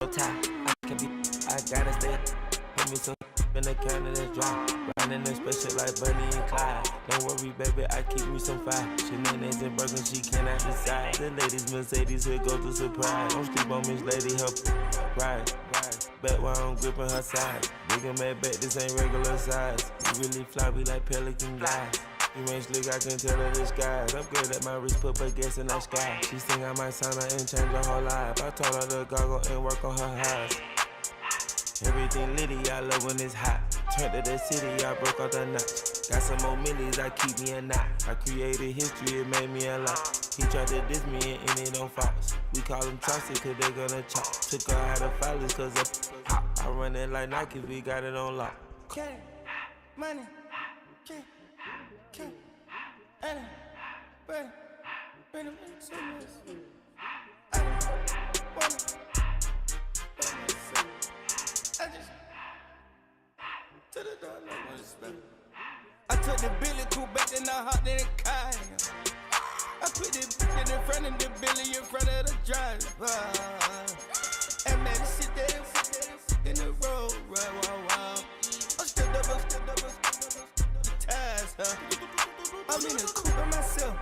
I can be, I gotta stay. Put me some in the can that's dry. Riding in special like Bunny and Clyde. Don't worry, baby, I keep me some fire. Shenanigans and Birkin, she cannot decide. The ladies Mercedes, here go to surprise. Don't sleep on Miss Lady, help ride. Back while I'm gripping her side. Big and mad back, this ain't regular size. You really fly, we like pelican guys. You ain't slick, I can tell her disguise. Upgrade at my wrist, put her gas in the sky. She think I might sign her and change her whole life. I told her to goggle and work on her highs. Everything litty, I love when it's hot. Turned to the city, I broke out the notch. Got some more millies, I keep me a knot. I created history, it made me a lot. He tried to diss me and it on Fox. We call him Chauncey, cause they gonna chop. Took her out of filers, cause of hot. I run it like Nike, we got it on lock. Money, money, I took the Billy cool back and I hopped in the car. I put the bitch in front of the Billy in front of the driver. And man, this shit there in the road, wow. I'm still double, the tires, huh? I'm in the coupe by myself.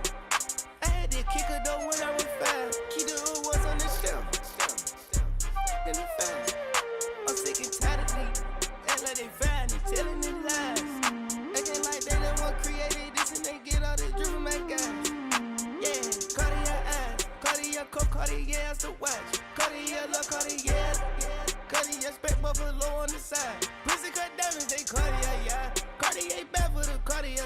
I had that kicker though when I was 5. Key the hood was on the shelf. In the 5. I'm sick and tired of these. Act like they fine and telling them lies. Acting like they the one created this and they get all this drip from my guys. Yeah, Cartier eyes, Cartier coat, Cartier as the watch. Cartier love, Cartier, Cartier spec buffalo on the side. Pussy cut diamonds, they Cartier, yeah. Cartier bad for the Cartier.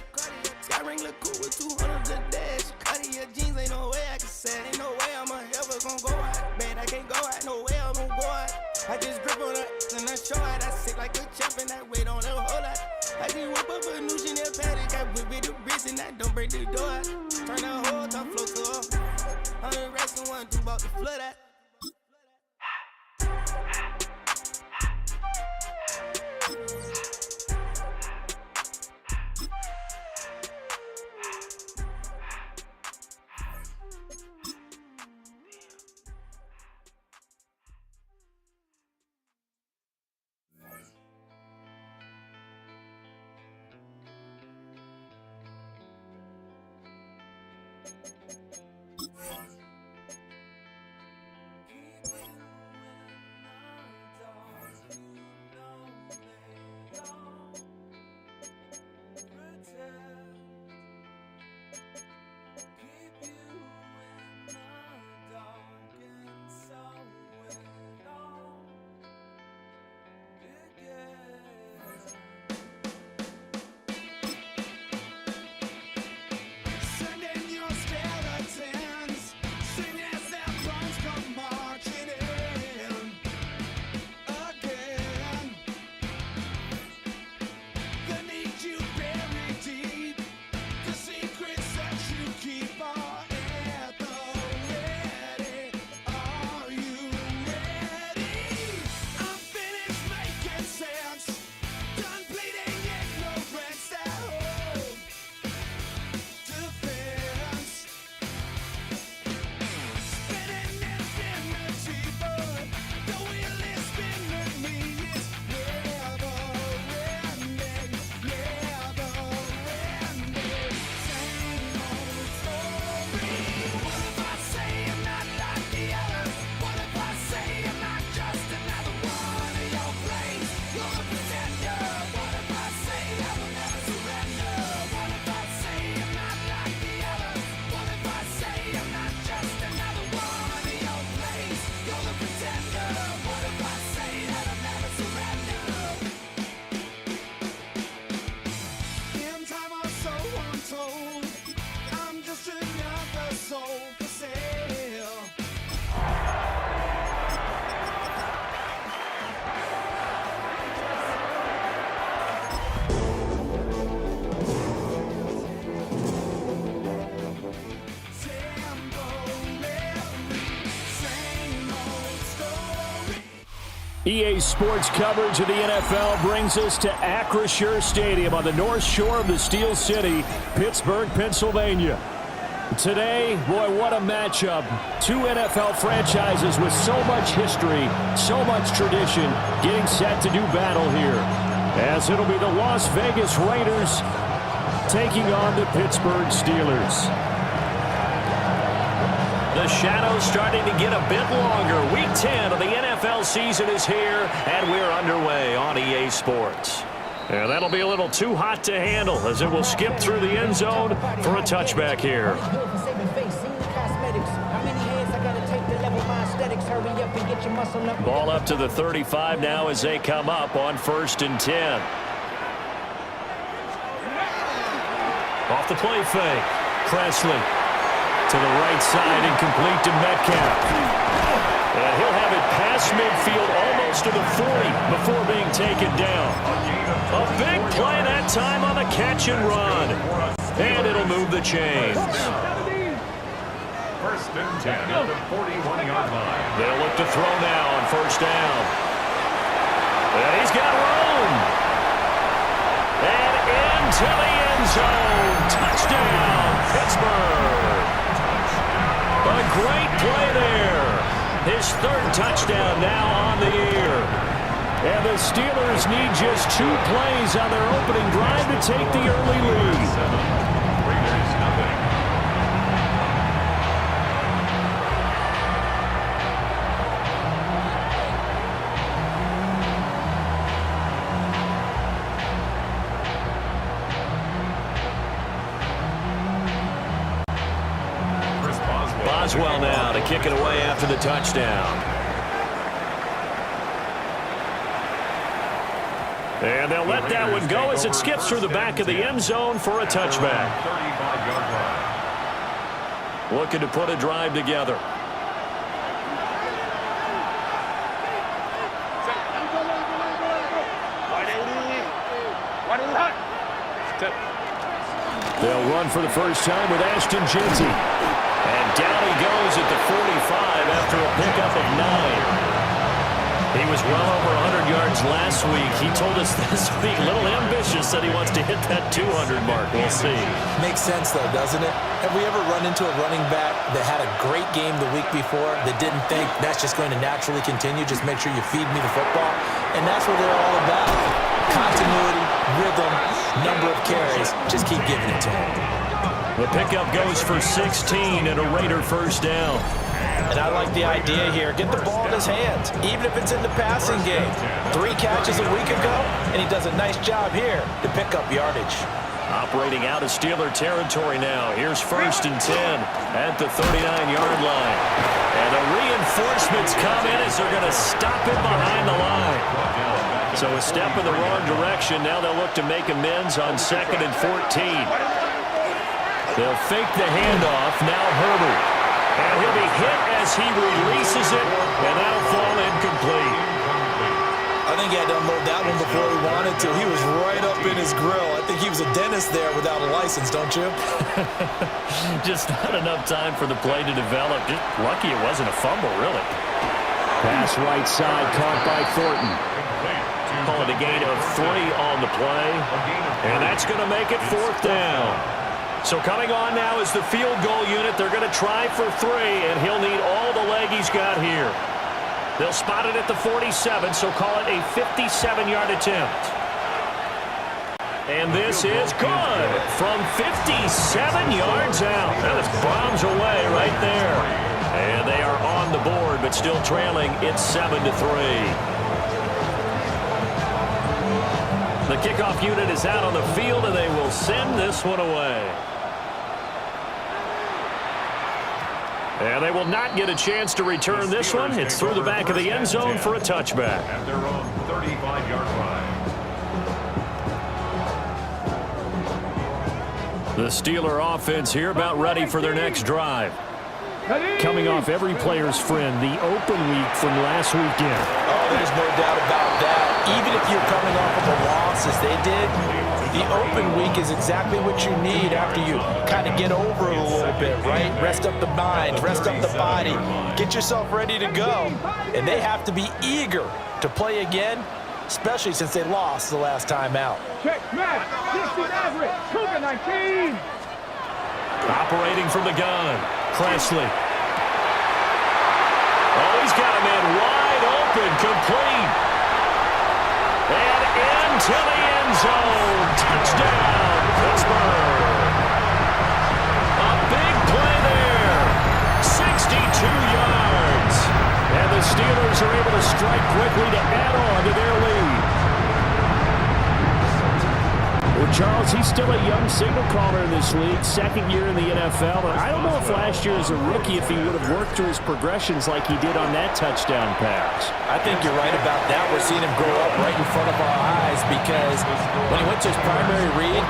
Sky ring look cool with 200 the dash. Cartier jeans, ain't no way I can say. Ain't no way I'm ever gon' go out. Man, I can't go out, no way I'm gon' go out. I just grip on her and I show out. I sit like a champ and I wait on her whole lot. I just whip up a new Chanel paddock. I whip it the wrist and I don't break the door out. Turn the whole top flow to her. 100 racks and 1 2 about to flood out. EA Sports coverage of the NFL brings us to Acrisure Stadium on the north shore of the Steel City, Pittsburgh, Pennsylvania. Today, boy, what a matchup. Two NFL franchises with so much history, so much tradition, getting set to do battle here. As it'll be the Las Vegas Raiders taking on the Pittsburgh Steelers. The shadow's starting to get a bit longer. Week 10 of the NFL season is here, and we're underway on EA Sports. And that'll be a little too hot to handle as it will skip through the end zone for a touchback here. Ball up to the 35 now as they come up on 1st and 10. Off the play fake. Presley to the right side and complete to Metcalf. And he'll have it past midfield almost to the 40 before being taken down. A big play that time on the catch and run. And it'll move the chains. 1st and 10 at the 41-yard line. They'll look to throw now on 1st down. And he's got room. And into the end zone. Touchdown, Pittsburgh. A great play there. His 3rd touchdown now on the year. And the Steelers need just 2 plays on their opening drive to take the early lead. Raiders nothing. Boswell now to kick it away after the touchdown. And they'll let that one go as it skips through the back of the end zone for a touchback. 35-yard line. Looking to put a drive together. They'll run for the first time with Ashton Jeanty. And down he goes at the 45 after a pickup of 9. He was well over 100 yards last week. He told us this week, a little ambitious, that he wants to hit that 200 mark. We'll see. Makes sense, though, doesn't it? Have we ever run into a running back that had a great game the week before that didn't think that's just going to naturally continue? Just make sure you feed me the football. And that's what they're all about. Continuity, rhythm, number of carries. Just keep giving it to him. The pickup goes for 16 and a Raider first down. And I like the idea here. Get the ball in his hands, even if it's in the passing game. 3 catches a week ago, and he does a nice job here to pick up yardage. Operating out of Steeler territory now. Here's 1st and 10 at the 39-yard line. And the reinforcements come in as they're going to stop it behind the line. So a step in the wrong direction. Now they'll look to make amends on 2nd and 14. They'll fake the handoff. Now Herbert. And he'll be hit as he releases it, and that'll fall incomplete. I think he had to unload that one before he wanted to. He was right up in his grill. I think he was a dentist there without a license, don't you? Just not enough time for the play to develop. Just lucky it wasn't a fumble, really. Pass right side caught by Thornton. Call it a gain of 3 on the play, and that's going to make it 4th down. So coming on now is the field goal unit. They're going to try for 3, and he'll need all the leg he's got here. They'll spot it at the 47, so call it a 57-yard attempt. And this is good from 57 yards out. That is bombs away right there. And they are on the board, but still trailing. It's 7-3. The kickoff unit is out on the field, and they will send this one away. And they will not get a chance to return this one. It's through the back of the end zone for a touchback. At their own 35-yard line. The Steeler offense here about ready for their next drive. Coming off every player's friend, the open week from last weekend. Oh, there's no doubt about that. Even if you're coming off of a loss as they did, the open week is exactly what you need after you kind of get over it a little bit, right? Rest up the mind, rest up the body, get yourself ready to go. And they have to be eager to play again, especially since they lost the last time out. Check, match, 60 average, Cougar 19. Operating from the gun. Presley. Oh, he's got a man wide open, complete. And into the end zone. Touchdown, Pittsburgh. A big play there. 62 yards. And the Steelers are able to strike quickly to add on to their lead. Well, Charles, he's still a young signal caller in this league, second year in the NFL. But I don't know if last year as a rookie, if he would have worked through his progressions like he did on that touchdown pass. I think you're right about that. We're seeing him grow up right in front of our eyes because when he went to his primary read,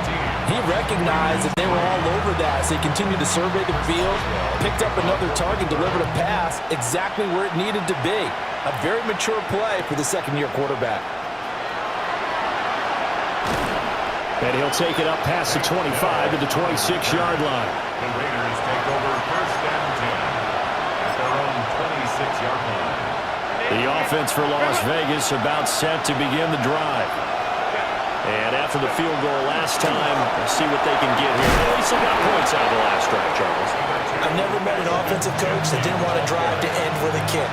he recognized that they were all over that. So he continued to survey the field, picked up another target, delivered a pass exactly where it needed to be. A very mature play for the second-year quarterback. And he'll take it up past the 25 to the 26-yard line. The Raiders take over first and 10 at their own 26-yard line. The offense for Las Vegas about set to begin the drive. And after the field goal last time, we'll see what they can get here. At least they got points out of the last drive, Charles. I've never met an offensive coach that didn't want to drive to end with a kick.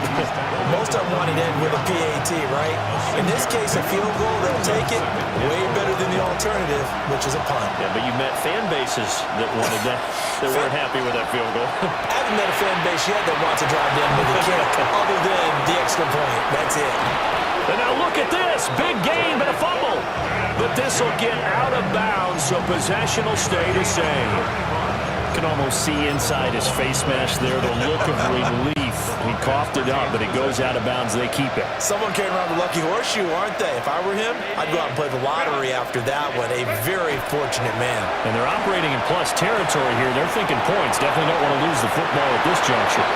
Most of them wanted to end with a PAT, right? In this case, a field goal, they'll take it way better than the alternative, which is a punt. Yeah, but you met fan bases that wanted that, that weren't happy with that field goal. I haven't met a fan base yet that wants to drive to end with a kick, other than the extra point. That's it. And now look at this. Big gain, but a fumble. But this will get out of bounds, so possession will stay the same. You can almost see inside his face mask there the look of relief. He coughed it up, but it goes out of bounds. They keep it. Someone carrying around the lucky horseshoe, aren't they? If I were him, I'd go out and play the lottery after that one. A very fortunate man. And they're operating in plus territory here. They're thinking points. Definitely don't want to lose the football at this juncture.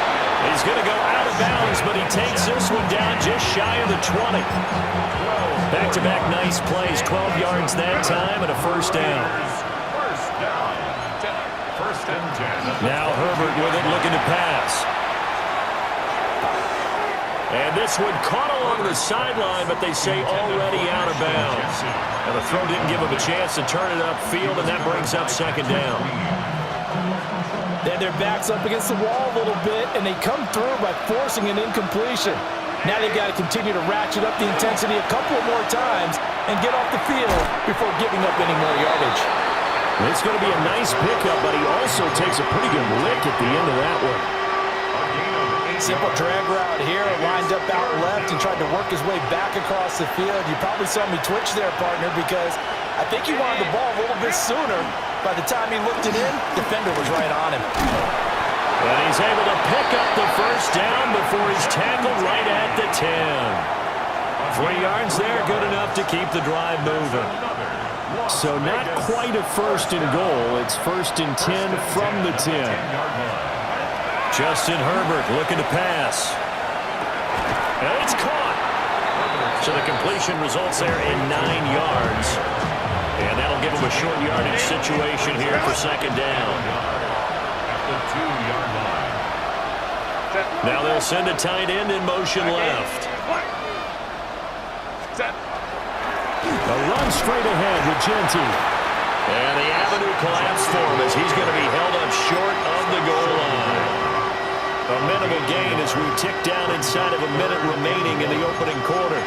He's going to go out of bounds, but he takes this one down just shy of the 20. Back-to-back nice plays, 12 yards that time, and a first down. First and 10. Now Herbert with it, looking to pass. And this one caught along the sideline, but they say already out of bounds. And the throw didn't give him a chance to turn it upfield, and that brings up second down. Then their back's up against the wall a little bit, and they come through by forcing an incompletion. Now they've got to continue to ratchet up the intensity a couple more times and get off the field before giving up any more yardage. It's going to be a nice pickup, but he also takes a pretty good lick at the end of that one. Simple drag route here, lined up out left and tried to work his way back across the field. You probably saw me twitch there, partner, because I think he wanted the ball a little bit sooner. By the time he looked it in, defender was right on him. And he's able to pick up the first down before he's tackled right at the 10. 3 yards there, good enough to keep the drive moving. So not quite a first and goal. It's first and 10 from the 10. Justin Herbert looking to pass. And it's caught. So the completion results there in 9 yards. And that'll give him a short yardage situation here for second down. At the 2-yard line. Now they'll send a tight end in motion left. A run straight ahead with Genty. And the avenue collapsed for him as he's going to be held up short of the goal line. A minimal gain as we tick down inside of a minute remaining in the opening quarter.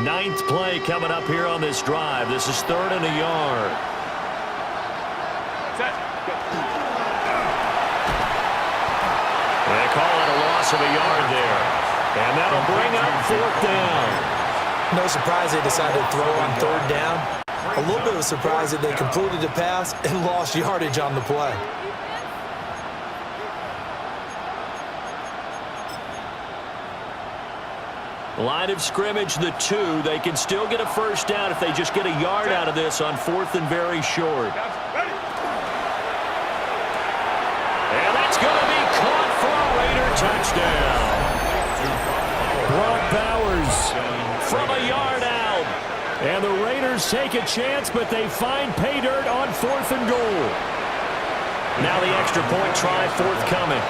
Ninth play coming up here on this drive. This is 3rd and a yard. They call it a loss of a yard there. And that'll bring up 4th down. No surprise they decided to throw on 3rd down. A little bit of a surprise that they completed the pass and lost yardage on the play. Line of scrimmage, the 2. They can still get a first down if they just get a yard out of this on 4th and very short. And that's going to be caught for a Raider touchdown. Brock Bowers from a yard out. And the Raiders take a chance, but they find pay dirt on 4th and goal. Now the extra point try forthcoming.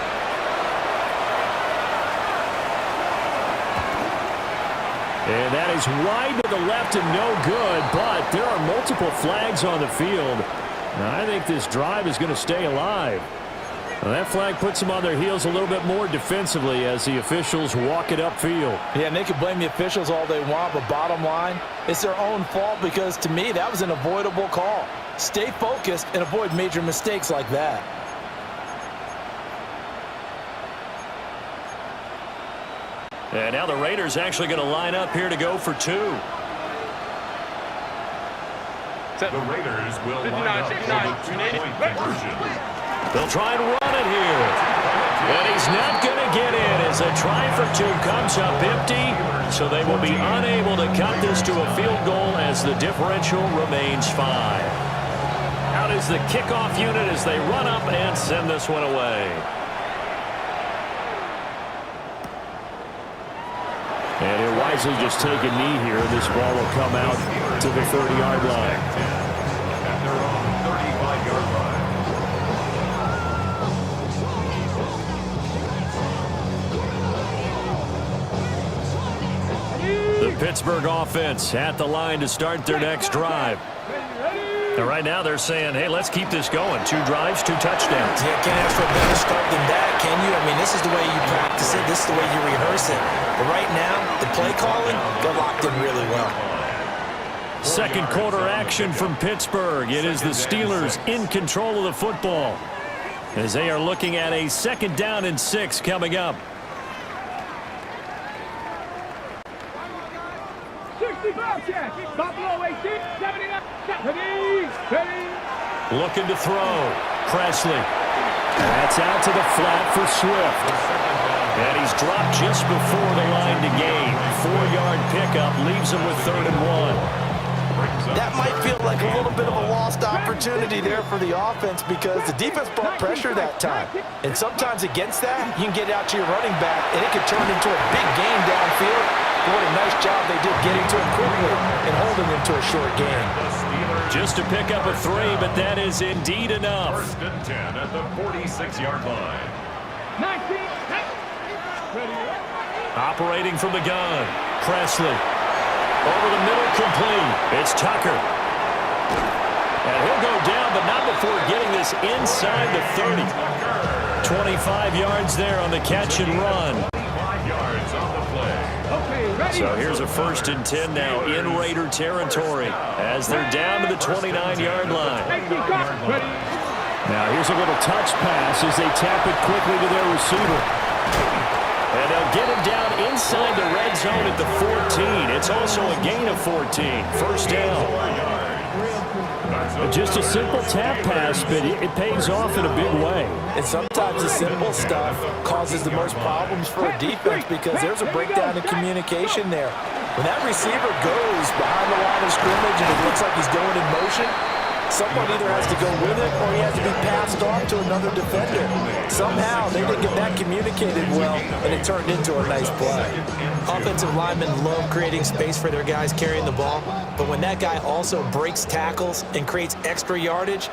And that is wide to the left and no good, but there are multiple flags on the field. Now, I think this drive is going to stay alive. Well, that flag puts them on their heels a little bit more defensively as the officials walk it upfield. Yeah, and they can blame the officials all they want, but bottom line, it's their own fault because, to me, that was an avoidable call. Stay focused and avoid major mistakes like that. And now the Raiders actually going to line up here to go for two. The Raiders will line up for the two-point conversion. They'll try and run it here. And he's not going to get in as a try for two comes up empty. So they will be unable to cut this to a field goal as the differential remains 5. Out is the kickoff unit as they run up and send this one away. And he'll wisely just take a knee here. This ball will come out to the 30-yard line. At their own 35-yard line. The Pittsburgh offense at the line to start their next drive. And right now they're saying, hey, let's keep this going. 2 drives, 2 touchdowns. Yeah, can't ask for a better start than that, can you? I mean, this is the way you practice it. This is the way you rehearse it. But right now, the play calling, they're locked in really well. Second quarter action from Pittsburgh. It is the Steelers in control of the football as they are looking at a 2nd down and 6 coming up. 65 check. Buffalo 18, 79, 70, Looking to throw. Presley. That's out to the flat for Swift. And he's dropped just before the line to gain. 4-yard pickup leaves him with 3rd and 1. That might feel like a little bit of a lost opportunity there for the offense because the defense brought pressure that time. And sometimes against that, you can get out to your running back, and it could turn into a big gain downfield. What a nice job they did getting to him quickly and holding him to a short gain. Just to pick up a 3, but that is indeed enough. 1st and 10 at the 46-yard line. 19, Operating from the gun. Presley. Over the middle, complete. It's Tucker. And he'll go down, but not before getting this inside the 30. 25 yards there on the catch and run. 5 yards on the play. So here's a 1st and 10 now in Raider territory as they're down to the 29-yard line. Now here's a little touch pass as they tap it quickly to their receiver. And they'll get him down inside the red zone at the 14. It's also a gain of 14. 1st down. Just a simple tap pass, but it pays off in a big way. And sometimes the simple stuff causes the most problems for a defense because there's a breakdown in communication there. When that receiver goes behind the line of scrimmage and it looks like he's going in motion, someone either has to go with it or he has to be passed off to another defender. Somehow they didn't get that communicated well, and it turned into a nice play. Offensive linemen love creating space for their guys carrying the ball, but when that guy also breaks tackles and creates extra yardage,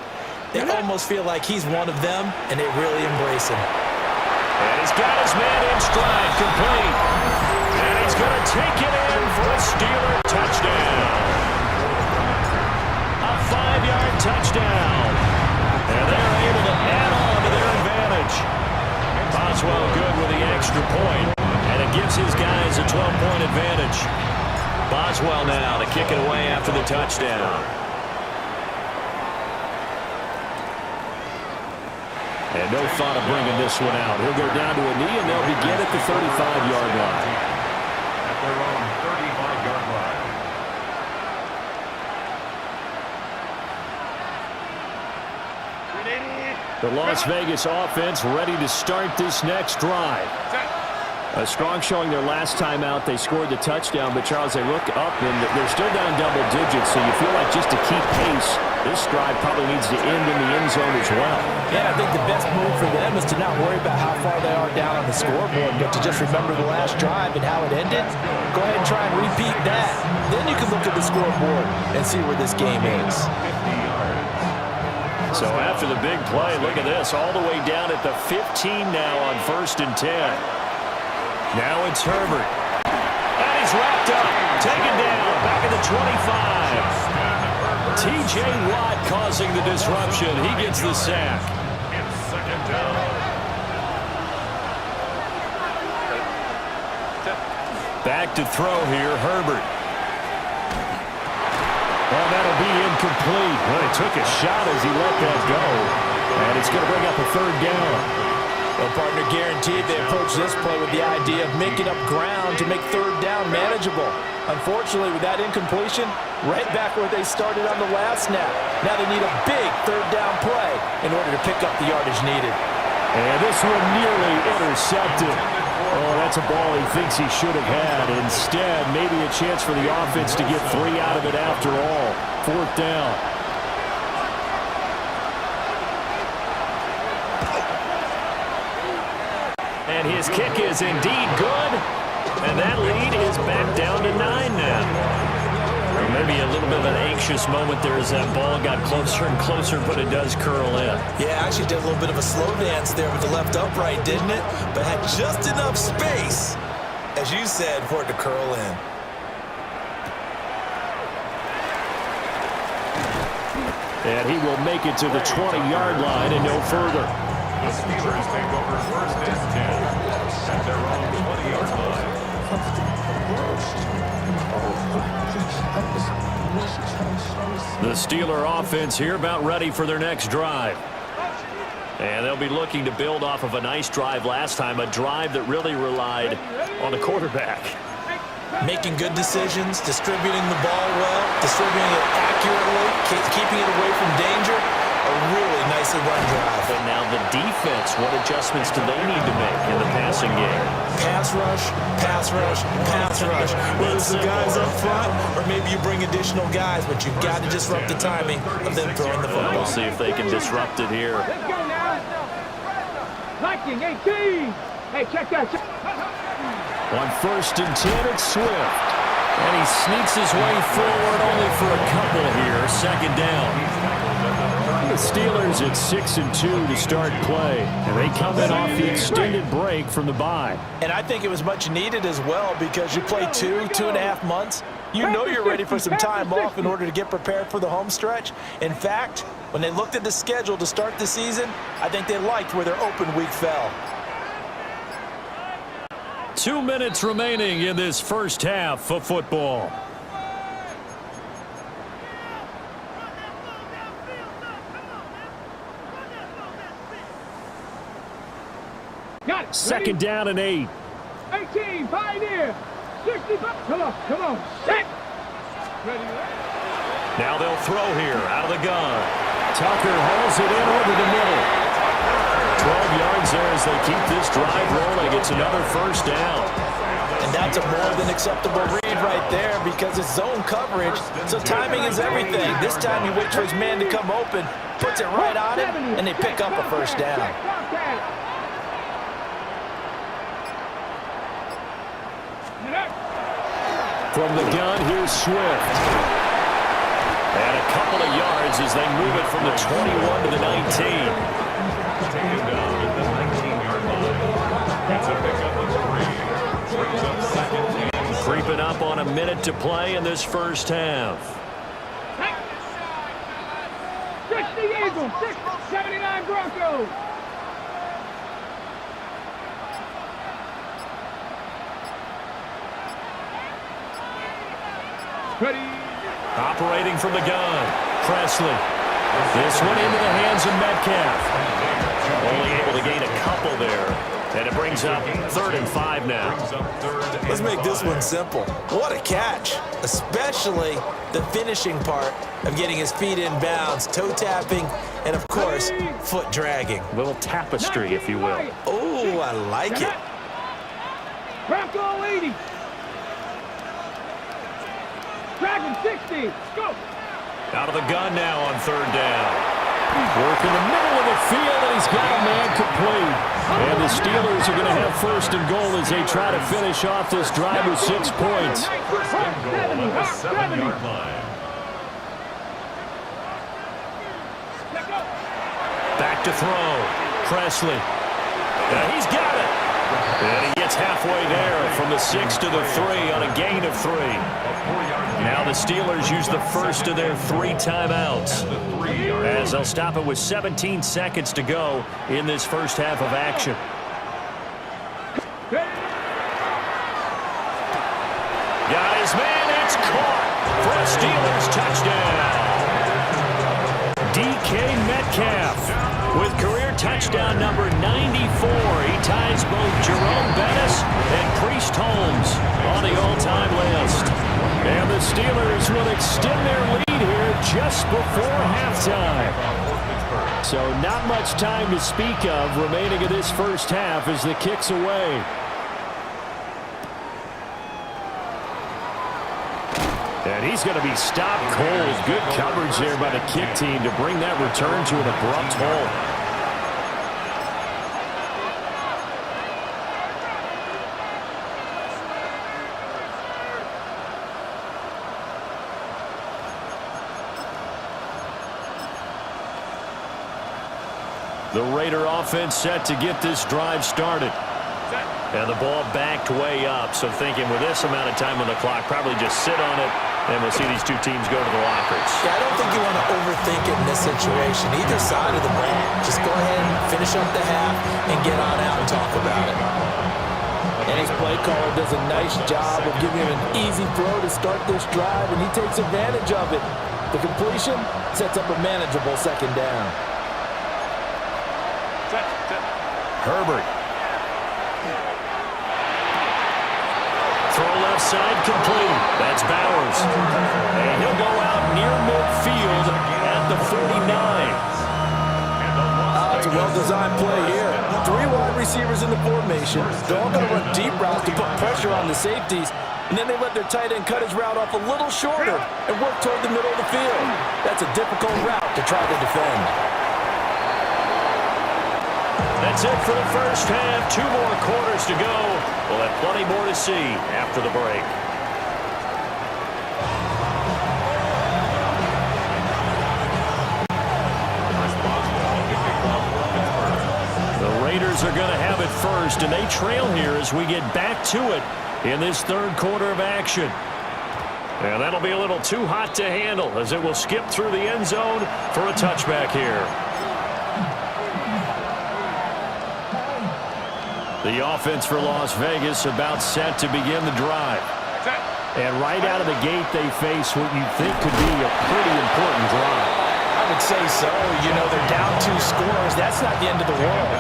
they almost feel like he's one of them, and they really embrace him. And he's got his man in stride, complete. And he's going to take it in for a Steeler touchdown. A 5-yard touchdown. And they're able to add on to their advantage. Boswell good with the extra point, and it gives his guys a 12-point advantage. Boswell now to kick it away after the touchdown. And no thought of bringing this one out. He'll go down to a knee, and they'll begin at the 35-yard line. At their own 35-yard line. The Las Vegas offense ready to start this next drive. A strong showing their last time out. They scored the touchdown, but Charles, they look up and they're still down double digits, so you feel like just to keep pace, this drive probably needs to end in the end zone as well. Yeah, I think the best move for them is to not worry about how far they are down on the scoreboard, but to just remember the last drive and how it ended. Go ahead and try and repeat that. Then you can look at the scoreboard and see where this game is. So after the big play, look at this, all the way down at the 15 now on 1st and 10. Now it's Herbert. And he's wrapped up. Taken down. Back at the 25. T.J. Watt causing the disruption. He gets the sack. It's second down. Back to throw here, Herbert. Well, that'll be incomplete. Well, he took a shot as he let that go. And it's going to bring up a third down. Well, partner, guaranteed they approach this play with the idea of making up ground to make third down manageable. Unfortunately, with that incompletion, right back where they started on the last snap. Now they need a big third down play in order to pick up the yardage needed. And this one nearly intercepted. Oh, that's a ball he thinks he should have had. Instead, maybe a chance for the offense to get 3 out of it after all. Fourth down. And his kick is indeed good. And that lead is back down to 9 now. Or maybe a little bit of an anxious moment there as that ball got closer and closer, but it does curl in. Yeah, actually did a little bit of a slow dance there with the left upright, didn't it? But had just enough space, as you said, for it to curl in. And he will make it to the 20-yard line and no further. The Steelers take over first and 10 at their own 20-yard line. The Steeler offense here about ready for their next drive. And they'll be looking to build off of a nice drive last time, a drive that really relied on the quarterback. Making good decisions, distributing the ball well, distributing it accurately, keeping it away from danger. A really nicely run drive. But now the defense, what adjustments do they need to make in the passing game? Pass rush, pass rush, pass rush. Whether it's the guys up front or maybe you bring additional guys, but you've got to disrupt the timing of them throwing the football. We'll see if they can disrupt it here. Let's go now. Lightning 18. Hey, check that. On first and 10, it's Swift. And he sneaks his way forward only for a couple here. Second down. The Steelers at 6-2 to start play. And they come in off the extended break from the bye. And I think it was much needed as well because you play 2.5 months. You know you're ready for some time off in order to get prepared for the home stretch. In fact, when they looked at the schedule to start the season, I think they liked where their open week fell. 2 minutes remaining in this first half of football. Got it. Second down and 8. 18, Pioneer. 65. Come on. Set. Ready. Now they'll throw here out of the gun. Tucker hauls it in over the middle. 12 yards there as they keep this drive rolling. It's another first down. And that's a more than acceptable read right there because it's zone coverage, so timing is everything. This time he waits for his man to come open, puts it right on him, and they pick up a first down. From the gun, here's Swift. And a couple of yards as they move it from the 21 to the 19. Taken down at the 19-yard line. That's a pickup of 3. Brings up second and 7. Creeping up on a minute to play in this first half. 60 Eagles, 79 Broncos. Ready. Operating from the gun, Presley. This one into the hands of Metcalf. Only able to gain a couple there. And it brings up 3rd and 5 now. Let's make this one simple. What a catch, especially the finishing part of getting his feet in bounds, toe tapping, and of course, foot dragging. A little tapestry, if you will. Oh, I like it. Bronco 80. Dragon 60. Go. Out of the gun now on 3rd down. Work in the middle of the field, and he's got a man complete. And the Steelers are going to have 1st and goal as they try to finish off this drive with 6 points. First and goal at the 7-yard line. Back to throw. Presley. And he's got it. And he gets halfway there from the 6 to the 3 on a gain of 3. Now the Steelers use the first of their 3 timeouts as they'll stop it with 17 seconds to go in this first half of action. Got his man, it's caught for a Steelers touchdown. DK Metcalf with career touchdown number 94. He ties both Jerome Bettis and Priest Holmes on the all-time list. And the Steelers will extend their lead here just before halftime. So not much time to speak of remaining in this first half as the kick's away. And he's going to be stopped cold. Good coverage there by the kick team to bring that return to an abrupt halt. The Raider offense set to get this drive started. And the ball backed way up, so thinking with this amount of time on the clock, probably just sit on it, and we'll see these two teams go to the lockers. Yeah, I don't think you want to overthink it in this situation. Either side of the ball. Just go ahead and finish up the half and get on out and talk about it. And his play caller does a nice job of giving him an easy throw to start this drive, and he takes advantage of it. The completion sets up a manageable second down. Herbert. Throw left side complete. That's Bowers. And he'll go out near midfield at the 49. It's a well-designed play here. 3 wide receivers in the formation. They're all going to run deep routes to put pressure on the safeties. And then they let their tight end cut his route off a little shorter and work toward the middle of the field. That's a difficult route to try to defend. That's it for the first half. 2 more quarters to go. We'll have plenty more to see after the break. The Raiders are going to have it first, and they trail here as we get back to it in this third quarter of action. And that'll be a little too hot to handle as it will skip through the end zone for a touchback here. The offense for Las Vegas about set to begin the drive. And right out of the gate, they face what you think could be a pretty important drive. I would say so. You know, they're down 2 scores. That's not the end of the world.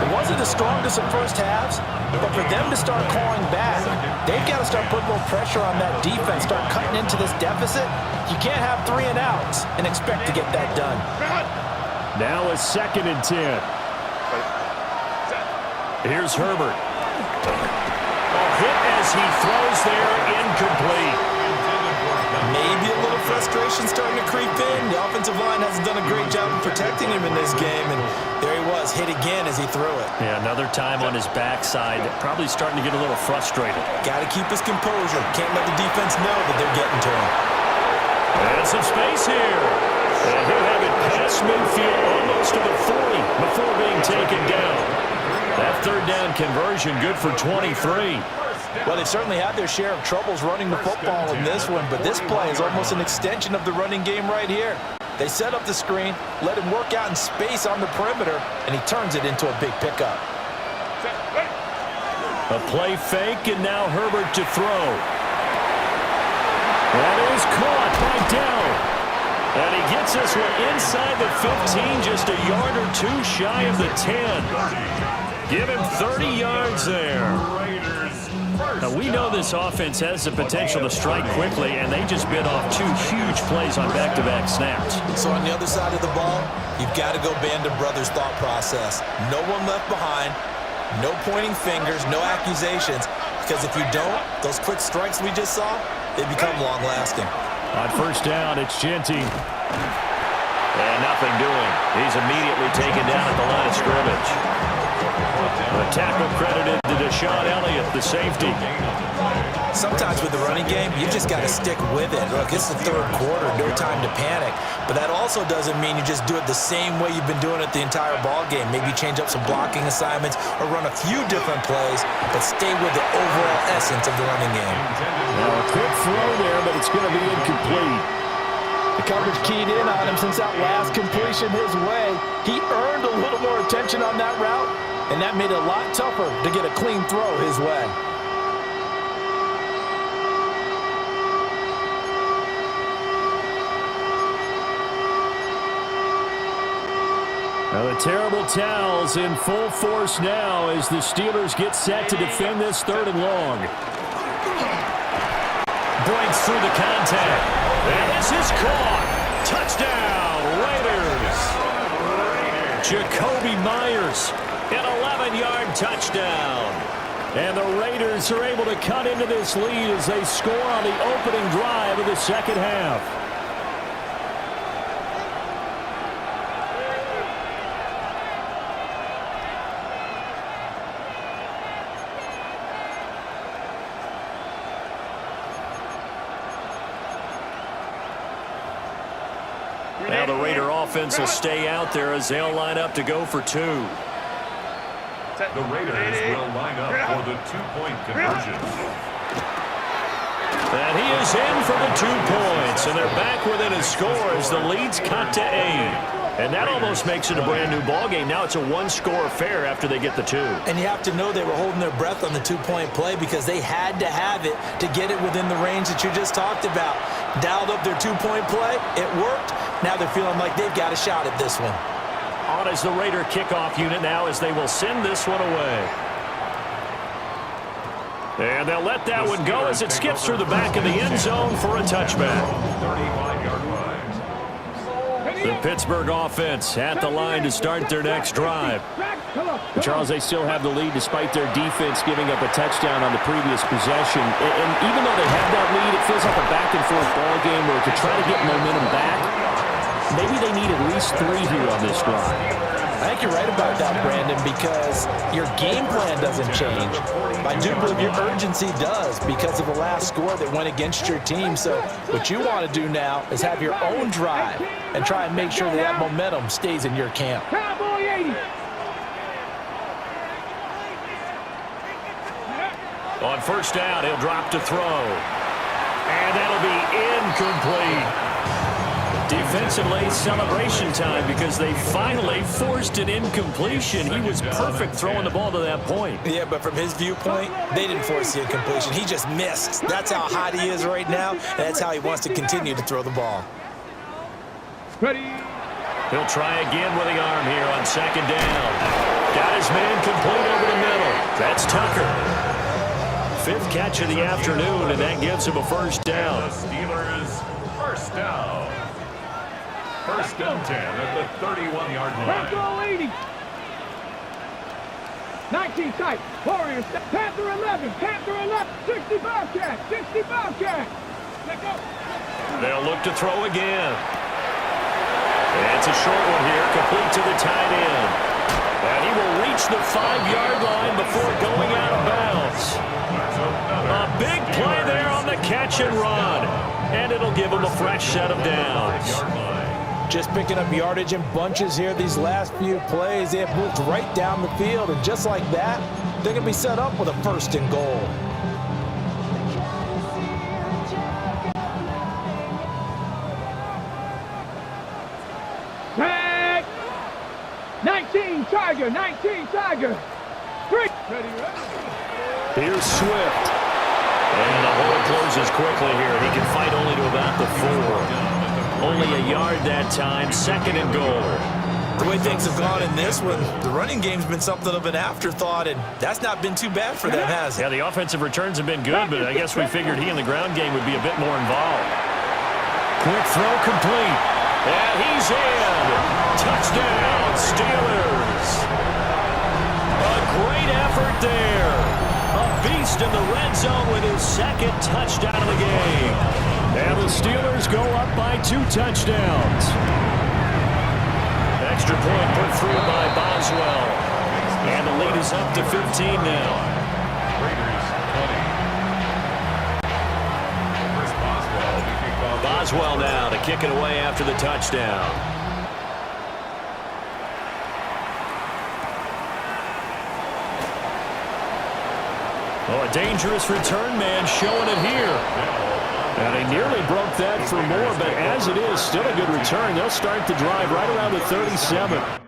It wasn't the strongest of first halves, but for them to start clawing back, they've got to start putting more pressure on that defense, start cutting into this deficit. You can't have 3 and outs and expect to get that done. Now a 2nd and 10. Here's Herbert. Hit as he throws there, incomplete. Maybe a little frustration starting to creep in. The offensive line hasn't done a great job of protecting him in this game, and there he was, hit again as he threw it. Yeah, another time on his backside, probably starting to get a little frustrated. Got to keep his composure. Can't let the defense know that they're getting to him. And some space here. And he'll have it past midfield almost to the 40 before being taken down. That third down conversion good for 23. Well, they certainly had their share of troubles running the football in this one, but this play is almost an extension of the running game right here. They set up the screen, let him work out in space on the perimeter, and he turns it into a big pickup. A play fake, and now Herbert to throw. That is caught by Dell. And he gets this one inside the 15, just a yard or 2 shy of the 10. Give him 30 yards there. Now, we know this offense has the potential to strike quickly, and they just bit off 2 huge plays on back-to-back snaps. So on the other side of the ball, you've got to go Band of Brothers thought process. No one left behind, no pointing fingers, no accusations, because if you don't, those quick strikes we just saw, they become long-lasting. On first down, it's Genty. And nothing doing. He's immediately taken down at the line of scrimmage. The tackle credited to Deshaun Elliott, the safety. sometimes with the running game, you just got to stick with it. Look, it's the third quarter, no time to panic. But that also doesn't mean you just do it the same way you've been doing it the entire ball game. Maybe change up some blocking assignments or run a few different plays, but stay with the overall essence of the running game. Now, a quick throw there, but it's going to be incomplete. The coverage keyed in on him since that last completion his way. He earned a little more attention on that route, and that made it a lot tougher to get a clean throw his way. Now the terrible towels in full force now as the Steelers get set to defend this 3rd and long. Breaks through the contact. And this is caught. Touchdown, Raiders. Jacoby Myers, an 11-yard touchdown. And the Raiders are able to cut into this lead as they score on the opening drive of the second half. Now the Raider offense will stay out there as they'll line up to go for 2. The Raiders will line up for the 2-point conversion. And he is in for the 2 points, and they're back within a score as the lead's cut to 8. And that almost makes it a brand-new ballgame. Now it's a 1-score affair after they get the 2. And you have to know they were holding their breath on the 2-point play because they had to have it to get it within the range that you just talked about. Dialed up their 2-point play. It worked. Now they're feeling like they've got a shot at this one. On as the Raider kickoff unit now as they will send this one away. And they'll let that one go as it skips through the back of the end zone for a touchback. 35-yard line. The Pittsburgh offense at the line to start their next drive. Charles, they still have the lead despite their defense giving up a touchdown on the previous possession. And even though they have that lead, it feels like a back-and-forth ball game where to try to get momentum back, maybe they need at least 3 here on this drive. I think you're right about that, Brandon, because your game plan doesn't change. I do believe your urgency does because of the last score that went against your team. So what you want to do now is have your own drive and try and make sure that momentum stays in your camp. Cowboy 80. On first down, he'll drop to throw. And that'll be incomplete. Defensively, celebration time because they finally forced an incompletion. He was perfect throwing the ball to that point. Yeah, but from his viewpoint, they didn't force the incompletion. He just missed. That's how hot he is right now, and that's how he wants to continue to throw the ball. Ready. He'll try again with the arm here on second down. Got his man complete over the middle. That's Tucker. 5th catch of the afternoon, and that gives him a first down. The Steelers first down. First and 10 at the 31-yard line. Panther 80. 19 tight. Warriors. Panther 11. Panther 11. 60 Bobcat. 60 Bobcat. Let go. They'll look to throw again. And it's a short one here, complete to the tight end. And he will reach the 5-yard line before going out of bounds. A big play there on the catch and run. And it'll give him a fresh set of downs. Just picking up yardage in bunches here these last few plays. They have moved right down the field, and just like that, they're going to be set up with a 1st and goal. Tag. 19 Tiger. 19 Tiger. 3. Ready. Here's Swift. And the hole closes quickly here. He can fight only to about the 4. Only a yard that time, 2nd and goal. The way things have gone in this one, the running game's been something of an afterthought, and that's not been too bad for them, has it? Yeah, the offensive returns have been good, but I guess we figured he in the ground game would be a bit more involved. Quick throw complete. And he's in. Touchdown, Steelers. A great effort there. A beast in the red zone with his 2nd touchdown of the game. And the Steelers go up by 2 touchdowns. Extra point put through by Boswell. And the lead is up to 15 now. Raiders 20. as well now to kick it away after the touchdown. Oh, a dangerous return man showing it here. And he nearly broke that for more, but as it is, still a good return. They'll start the drive right around the 37.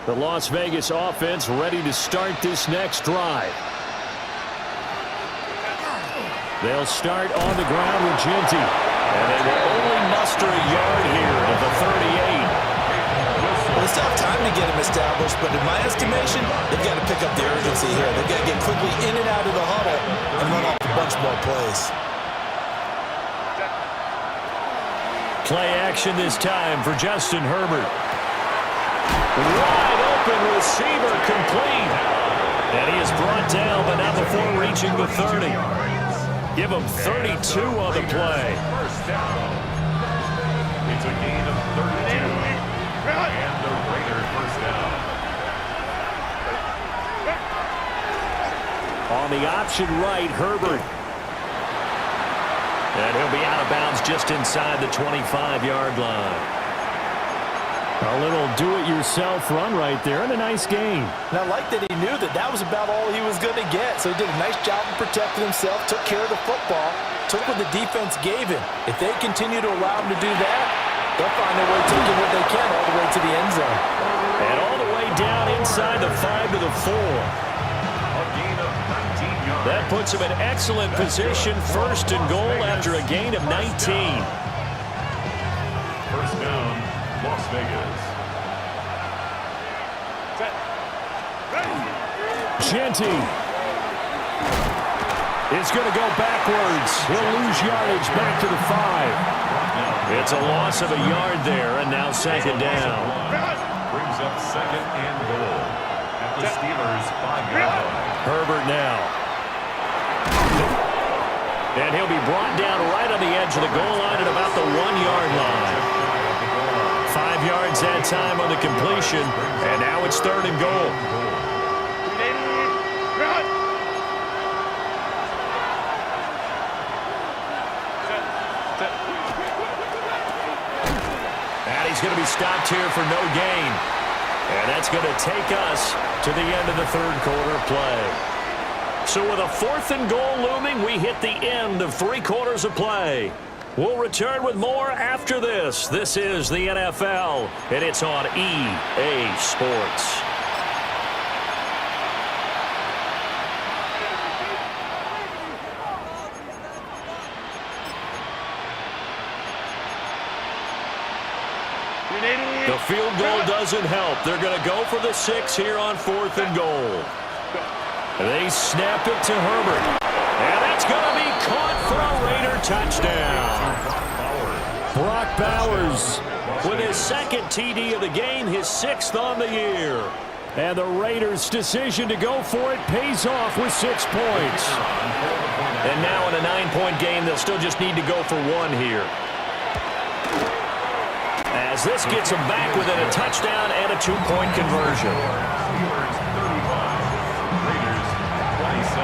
The Las Vegas offense ready to start this next drive. They'll start on the ground with Ginty. And they will only muster a yard here at the 38. Well, they still have time to get him established, but in my estimation, they've got to pick up the urgency here. They've got to get quickly in and out of the huddle and run off a bunch more plays. Play action this time for Justin Herbert. Wide open receiver complete. And he is brought down, but not before reaching the 30. Give him 32 on the play. First down. It's a gain of 32. And the Raiders first down. On the option right, Herbert. And he'll be out of bounds just inside the 25-yard line. A little do-it-yourself run right there, and a nice gain. And I like that he knew that that was about all he was going to get. So he did a nice job of protecting himself, took care of the football, took what the defense gave him. If they continue to allow him to do that, they'll find their way taking what they can all the way to the end zone. And all the way down inside the 5 to the 4. A gain of 19 yards. That puts him in excellent position, first and goal after a gain of 19. First down, Las Vegas. Ginty is going to go backwards. He'll lose yardage back to the 5. It's a loss of a yard there, and now second down. Brings up second and goal at the Steelers' 5-yard line. Herbert now. And he'll be brought down right on the edge of the goal line at about the 1-yard line. 5 yards that time on the completion, and now it's third and goal. And he's going to be stopped here for no gain. And that's going to take us to the end of the third quarter play. So with a 4th and goal looming, we hit the end of 3 quarters of play. We'll return with more after this. This is the NFL, and it's on EA Sports. The field goal doesn't help. They're going to go for the 6 here on 4th and goal. They snap it to Herbert. And that's going to be caught for a Raider touchdown. Brock Bowers with his 2nd TD of the game, his 6th on the year. And the Raiders' decision to go for it pays off with 6 points. And now in a 9-point game, they'll still just need to go for 1 here. As this gets them back within a touchdown and a 2-point conversion. Steelers 35, Raiders 27.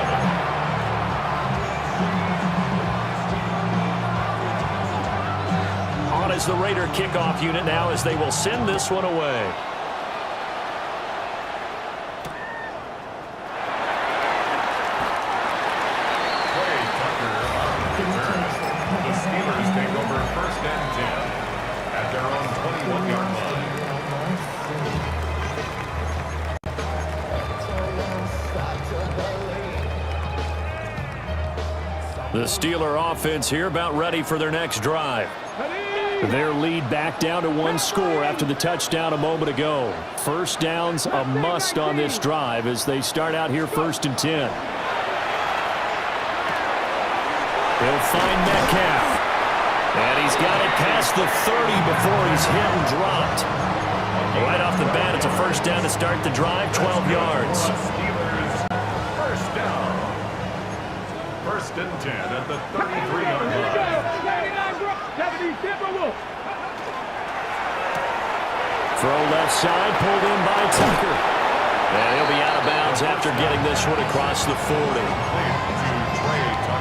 On is the Raider kickoff unit now as they will send this one away. Play Tucker on the return. The Steelers take over 1st and 10 at their own 21-yard line. The Steeler offense here about ready for their next drive. Their lead back down to one score after the touchdown a moment ago. First down's a must on this drive as they start out here 1st and 10. He'll find Metcalf. And he's got it past the 30 before he's hit and dropped. Right off the bat, it's a first down to start the drive, 12 yards. First down. 1st and 10 at the 33-yard line. Throw left side, pulled in by Tucker. And he'll be out of bounds after getting this one across the 40.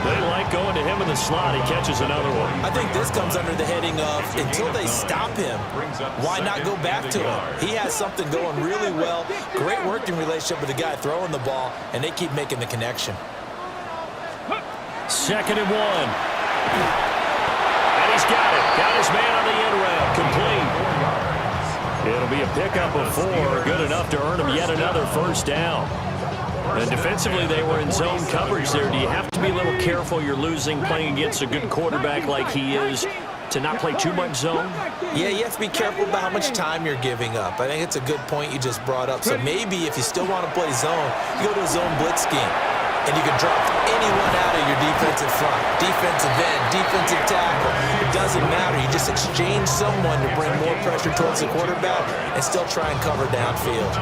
They like going to him in the slot. He catches another one. I think this comes under the heading of until they stop him, why not go back to him? He has something going really well. Great working relationship with the guy throwing the ball, and they keep making the connection. 2nd and 1. And he's got it. Got his man on the end route. Complete. It'll be a pickup of 4. Good enough to earn him yet another first down. And defensively, they were in zone coverage there. Do you have to be a little careful you're losing playing against a good quarterback like he is to not play too much zone? Yeah, you have to be careful about how much time you're giving up. I think it's a good point you just brought up. So maybe if you still want to play zone, you go to a zone blitz scheme. And you can drop anyone out of your defensive front, defensive end, defensive tackle. It doesn't matter. You just exchange someone to bring more pressure towards the quarterback and still try and cover downfield.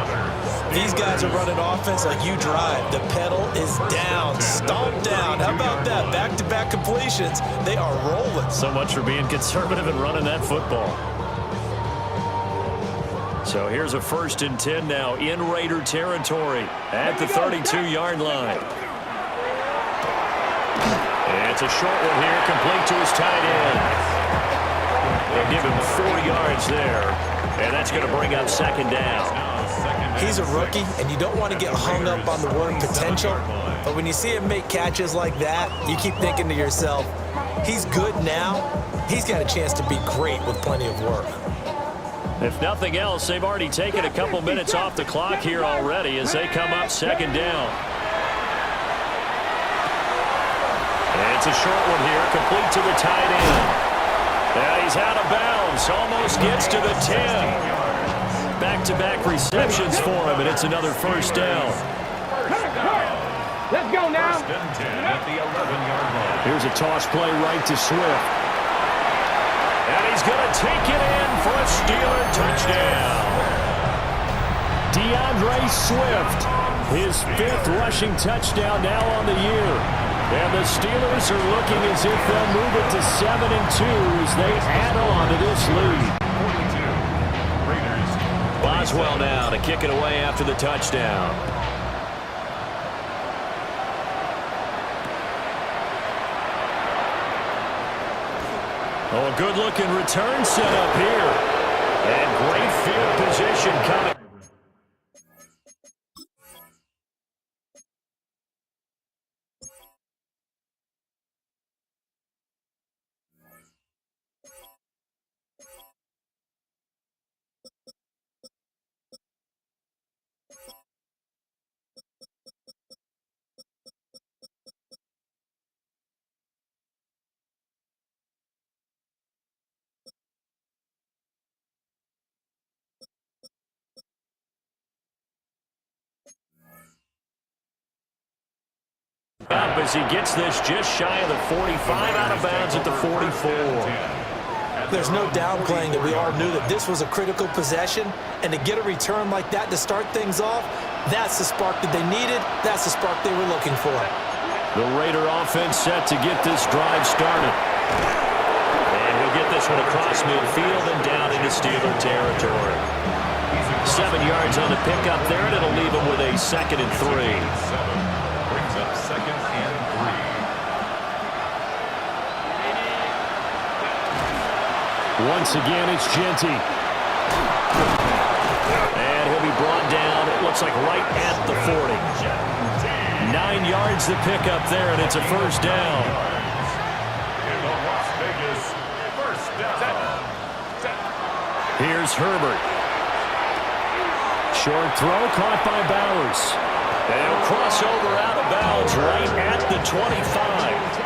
These guys are running offense like you drive. The pedal is down, stomp down. How about that? Back-to-back completions. They are rolling. So much for being conservative and running that football. So here's a 1st and 10 now in Raider territory at the 32-yard line. And it's a short one here, complete to his tight end. They'll give him 4 yards there, and that's going to bring up 2nd down. He's a rookie, and you don't want to get hung up on the word potential, but when you see him make catches like that, you keep thinking to yourself, he's good now. He's got a chance to be great with plenty of work. If nothing else, they've already taken a couple minutes off the clock here already as they come up 2nd down. And it's a short one here, complete to the tight end. Yeah, he's out of bounds, almost gets to the 10. Back-to-back receptions for him, and it's another first down. Let's go now. 1st and 10 at the 11-yard line. Here's a toss play right to Swift. And he's going to take it in for a Steeler touchdown. DeAndre Swift, his 5th rushing touchdown now on the year. And the Steelers are looking as if they'll move it to 7-2 as they add on to this lead. 42. Raiders. Boswell now to kick it away after the touchdown. Oh, a good-looking return set up here. And great field position coming. Up as he gets this just shy of the 45, out of bounds at the 44. There's no downplaying that we all knew that this was a critical possession, and to get a return like that to start things off, that's the spark that they needed, that's the spark they were looking for. The Raider offense set to get this drive started. And he'll get this one across midfield and down into Steeler territory. 7 yards on the pickup there, and it'll leave him with a 2nd and 3. Brings up 2nd and 3. Once again, it's Genty. And he'll be brought down, it looks like right at the 40. 9 yards to pick up there, and it's a first down. In the Las Vegas first down. Here's Herbert. Short throw caught by Bowers. And he'll cross over out of bounds right at the 25.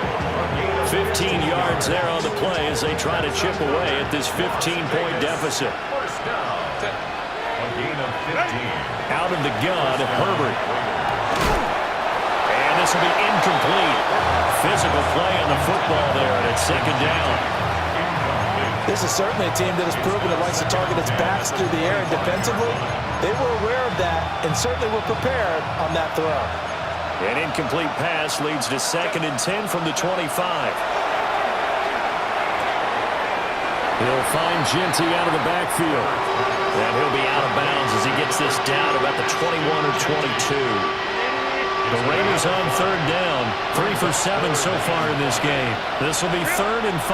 15 yards there on the play as they try to chip away at this 15-point deficit. First down. A gain of 15. Out of the gun, Herbert. And this will be incomplete. Physical play on the football there, and it's second down. This is certainly a team that has proven it likes to target its backs through the air, and defensively, they were aware of that and certainly were prepared on that throw. An incomplete pass leads to 2nd and 10 from the 25. He'll find Ginty out of the backfield. And he'll be out of bounds as he gets this down about the 21 or 22. The Raiders on 3rd down. 3 for 7 so far in this game. This will be 3rd and 5.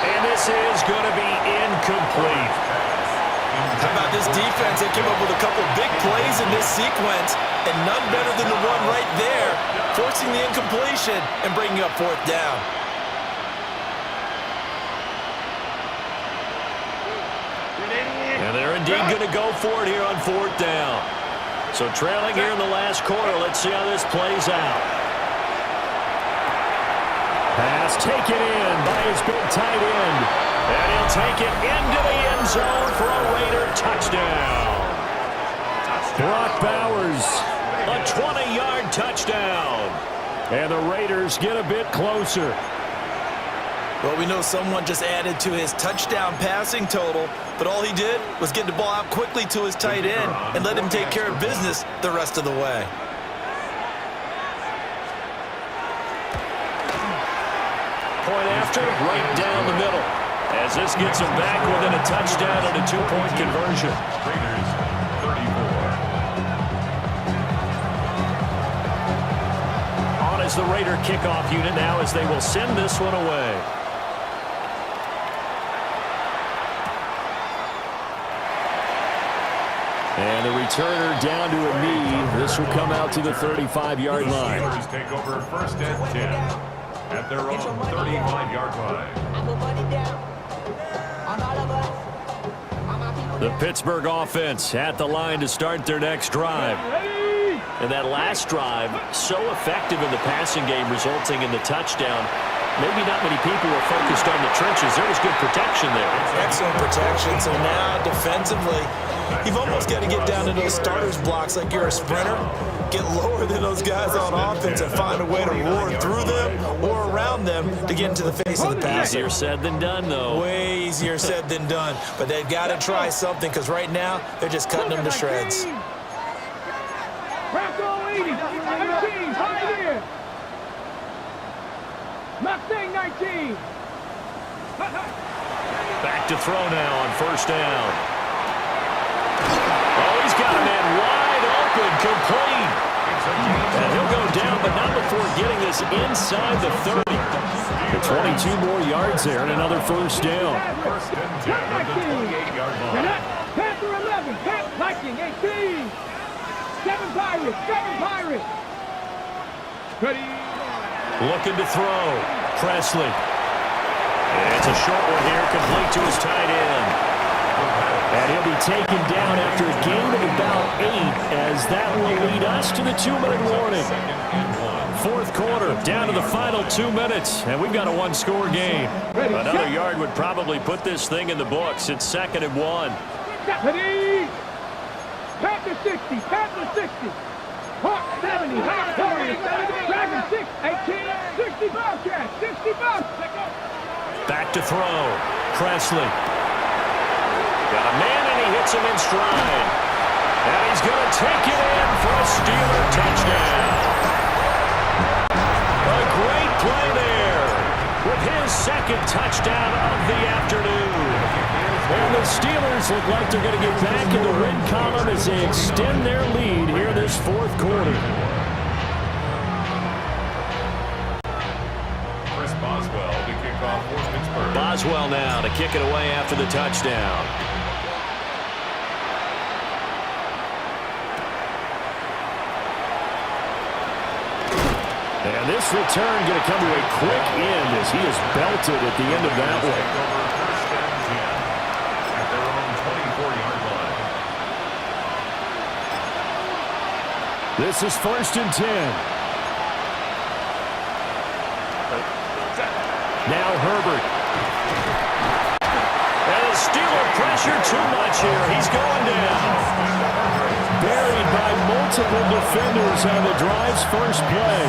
And this is going to be incomplete. How about this defense? They came up with a couple big plays in this sequence, and none better than the one right there, forcing the incompletion and bringing up 4th down. And they're indeed going to go for it here on 4th down. So trailing here in the last quarter, let's see how this plays out. Pass taken in by his big tight end. And he'll take it into the end zone for a Raider touchdown. Brock Bowers, a 20-yard touchdown. And the Raiders get a bit closer. Well, we know someone just added to his touchdown passing total, but all he did was get the ball out quickly to his tight end and let him take care of business the rest of the way. Point after, right down the middle. As this gets him back within a touchdown and a 2-point conversion. Raiders 34. On as the Raider kickoff unit now as they will send this one away. And the returner down to a knee. This will come out to the 35-yard line. Steelers take over 1st and 10 at their own 35-yard line. The Pittsburgh offense at the line to start their next drive. And that last drive, so effective in the passing game, resulting in the touchdown. Maybe not many people were focused on the trenches. There was good protection there. Excellent protection. So now, defensively, you've almost got to get down to those starters blocks like you're a sprinter. Get lower than those guys on offense and find a way to roar through them or around them to get into the face of the passer. Easier said than done, though. Way easier said than done. But they've got to try something because right now, they're just cutting them to shreds. Bronco 80, 18, high there. Mustang 19. Back to throw now on 1st down. Oh, he's got a man wide open, complete. And he'll go down, but not before getting this inside the 30. And 22 more yards there and another 1st down. 1st and 10 at the 28-yard line. Panther 11, Viking 18. 7 Pirates. Ready. Looking to throw. Presley. And it's a short one here, complete to his tight end. And he'll be taken down after a gain of about 8, as that will lead us to the 2-minute warning. 4th quarter, down to the final 2 minutes, and we've got a 1-score game. Another yard would probably put this thing in the books. It's 2nd and 1. Ready. Panther 60, Hawk 70, Hawk 40, Dragon 6, 18, 60 Bobcats, 60 Bobcats. Back to throw. Presley. Got a man, and he hits him in stride. And he's going to take it in for a Steeler touchdown. A great play there with his 2nd touchdown of the afternoon. And the Steelers look like they're going to get back in the win column as they extend their lead here this 4th quarter. Chris Boswell to kick off for Pittsburgh. Boswell now to kick it away after the touchdown. And this return going to come to a quick end as he is belted at the end of that one. Take over 1st and 10 at their own 24-yard line. This is 1st and 10. Now Herbert. And the Steeler pressure too much here. He's going down. Buried by multiple defenders on the drive's first play.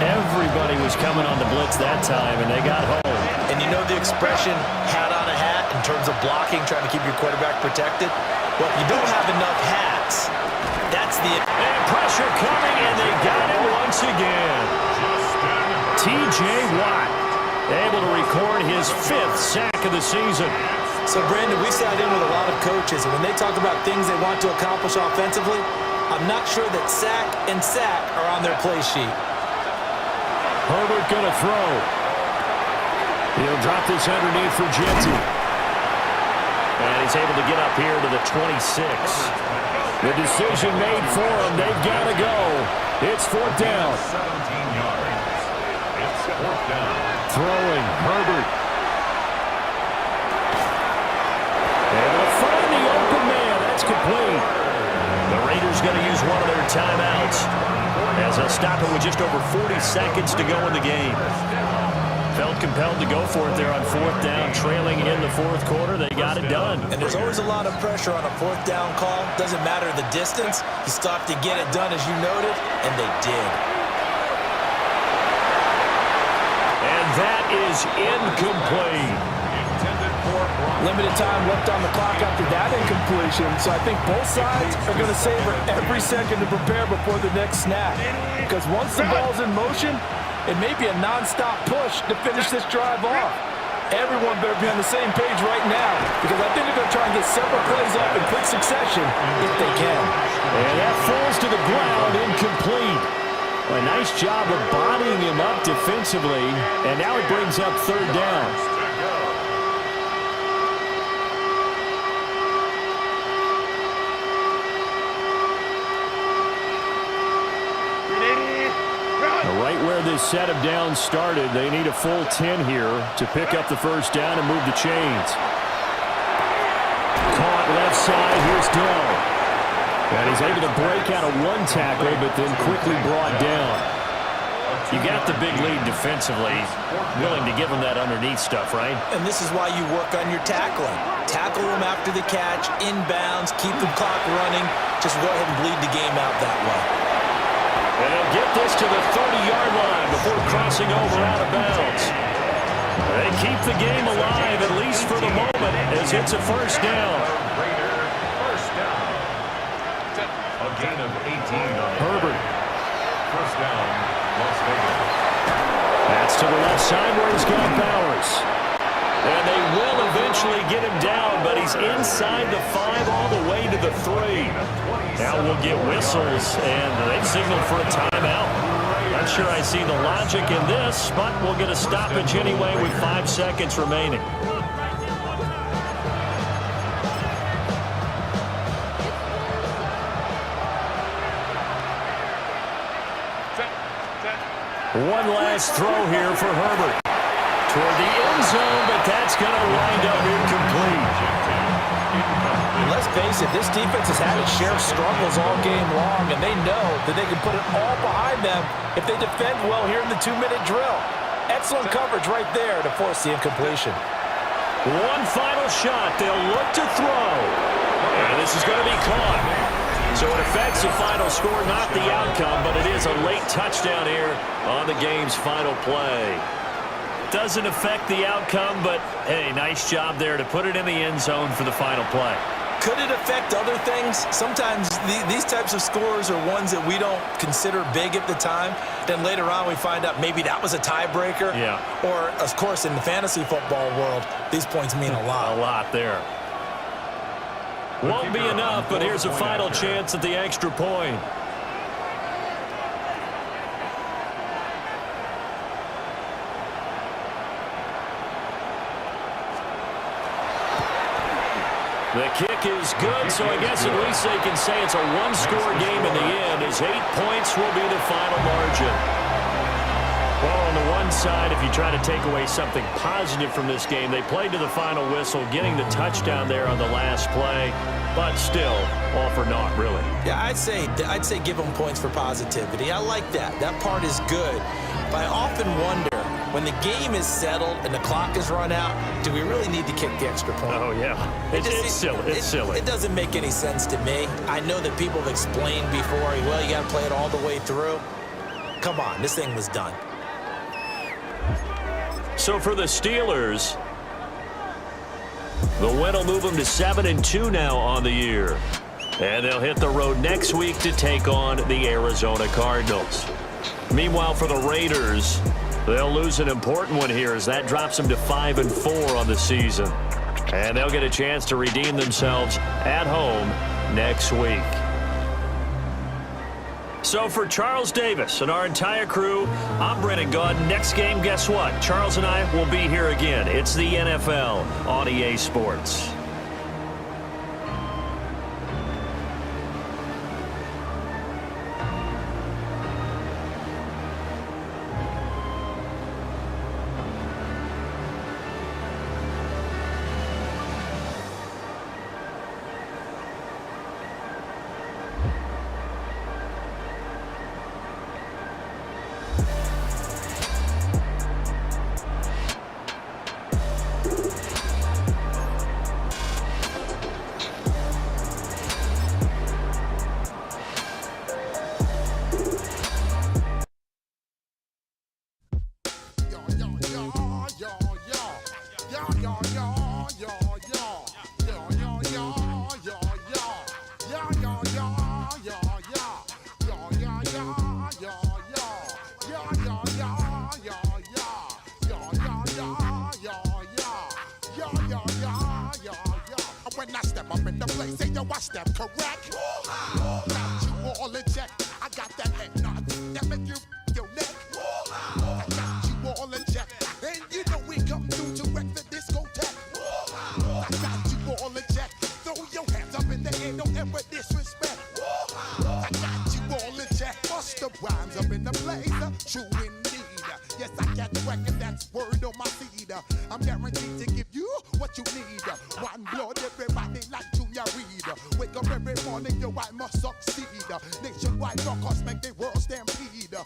Everybody was coming on the blitz that time, and they got home. And you know the expression, hat on a hat, in terms of blocking, trying to keep your quarterback protected? Well, if you don't have enough hats, that's the... And pressure coming, and they got him once again. T.J. Watt able to record his 5th sack of the season. So, Brandon, we sat in with a lot of coaches, and when they talk about things they want to accomplish offensively, I'm not sure that sack and sack are on their play sheet. Herbert going to throw. He'll drop this underneath for Jeanty. And he's able to get up here to the 26. The decision made for him. They've got to go. It's 4th down. 17 yards. It's 4th down. Throwing, Herbert. Able to find the open man. That's complete. The Raiders going to use one of their timeouts as they'll stop it with just over 40 seconds to go in the game. Felt compelled to go for it there on 4th down, trailing in the 4th quarter. They got it done. And there's always a lot of pressure on a 4th down call. Doesn't matter the distance. You stop to get it done, as you noted, and they did. And that is incomplete. Limited time left on the clock after that incompletion, so I think both sides are going to savor every second to prepare before the next snap. Because once the ball's in motion, it may be a non-stop push to finish this drive off. Everyone better be on the same page right now, because I think they're going to try and get several plays up in quick succession if they can. And that falls to the ground, incomplete. A nice job of bodying him up defensively, and now it brings up 3rd down. Right where this set of downs started, they need a full 10 here to pick up the 1st down and move the chains. Caught left side, here's Dell. And he's able to break out of one tackle, but then quickly brought down. You got the big lead defensively, willing to give him that underneath stuff, right? And this is why you work on your tackling. Tackle him after the catch, inbounds, keep the clock running. Just go ahead and bleed the game out that way. And they'll get this to the 30-yard line before crossing over out of bounds. They keep the game alive, at least for the moment, as it's a 1st down. Raider, 1st down. A gain of 18 on Herbert. 1st down, Las Vegas. That's to the left side where he's got Bowers. And they will eventually get him down, but he's inside the 5 all the way to the 3. Now we'll get whistles, and they've signaled for a timeout. Not sure I see the logic in this, but we'll get a stoppage anyway with 5 seconds remaining. One last throw here for Herbert. Toward the end zone, but that's going to wind up incomplete. Let's face it, this defense has had its share of struggles all game long, and they know that they can put it all behind them if they defend well here in the 2-minute drill. Excellent coverage right there to force the incompletion. One final shot. They'll look to throw. And this is going to be caught. So it affects the final score, not the outcome, but it is a late touchdown here on the game's final play. Doesn't affect the outcome, but, hey, nice job there to put it in the end zone for the final play. Could it affect other things? Sometimes these types of scores are ones that we don't consider big at the time. Then later on we find out maybe that was a tiebreaker. Yeah. Or, of course, in the fantasy football world, these points mean a lot. A lot there. Won't be enough, but here's a final chance at the extra point. The kick is good, so I guess at least they can say it's a one-score game in the end, as 8 points will be the final margin. Well, on the one side, if you try to take away something positive from this game, they played to the final whistle, getting the touchdown there on the last play, but still, all for naught, really. Yeah, I'd say give them points for positivity. I like that. That part is good. But I often wonder, when the game is settled and the clock is run out, do we really need to kick the extra point? Oh, yeah. It's silly. It's silly. It doesn't make any sense to me. I know that people have explained before, well, you got to play it all the way through. Come on, this thing was done. So for the Steelers, the win will move them to 7-2 now on the year. And they'll hit the road next week to take on the Arizona Cardinals. Meanwhile, for the Raiders, they'll lose an important one here as that drops them to 5-4 on the season. And they'll get a chance to redeem themselves at home next week. So for Charles Davis and our entire crew, I'm Brennan Gaudin. Next game, guess what? Charles and I will be here again. It's the NFL on EA Sports. When I step up in the place, say yo, I step correct. Got you all in check. I got that head nod that make you your neck. I got you all in check, and you know we come through to wreck the discotheque. I got you all in check. Throw your hands up in the air, don't ever disrespect. I got you all in check. Bust the rhymes up in the place, true indeed. Yes, I got the record, that's word on my feed. I'm guaranteed to give you what you need. One blood, everybody like Junior Reed. Wake up every morning, yo, I must succeed. Nationwide rockers make the world stampede.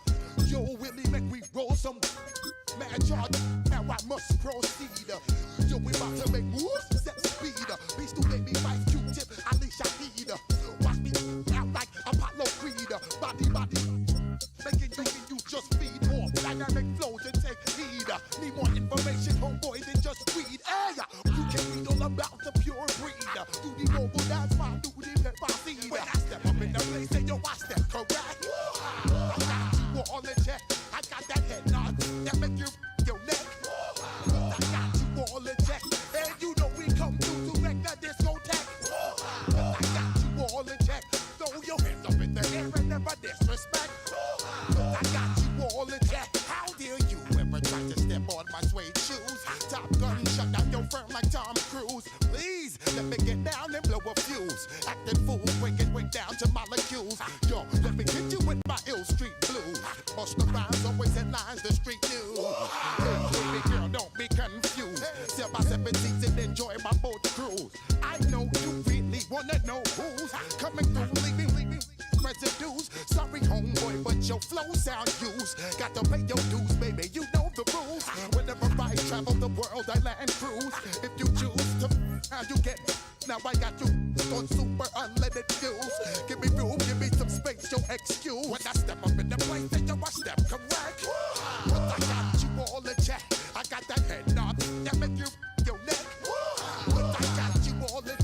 Yo, Willie, make we roll some mad charge. Now I must proceed. Yo, we about to make moves, set speed. Beast to make me fight Q-tip, Ali Shaheed. Watch me out like Apollo Creed. Body, making you just feed more dynamic flows and take heed. Need more information, homeboy, than just read. Hey, you can read all about the pure breed. Do the mobile dance, my do the pepper seed. When I step up in the place, say yo, I step correct. I got you all in check. I got that head nod that make you your neck. I got you all in check, and you know we come through to wreck the discotheque. I got you all in check. Throw your hands up in the air and never disrespect. I got you all in check. How dare you ever try to step on my suede shoes? Top Gun shut down your firm like Tom Cruise. Please let me get down and blow a fuse. Acting fool, breaking way down to molecules. Yo, let me hit you with my ill street blues. Bust the rhymes, always headlines the street news. Hey, baby girl, don't be confused. Sell my 17s and enjoy my boat cruise. I know you really wanna know who's coming through, leaving residues. Sorry, homeboy, but your flow sound used. Got to pay your dues, baby, you know the rules. Whenever I travel the world, I land cruise. If you choose to, how you get. Now I got you on super unleaded fuels. Give me room, give me some space, yo, extra.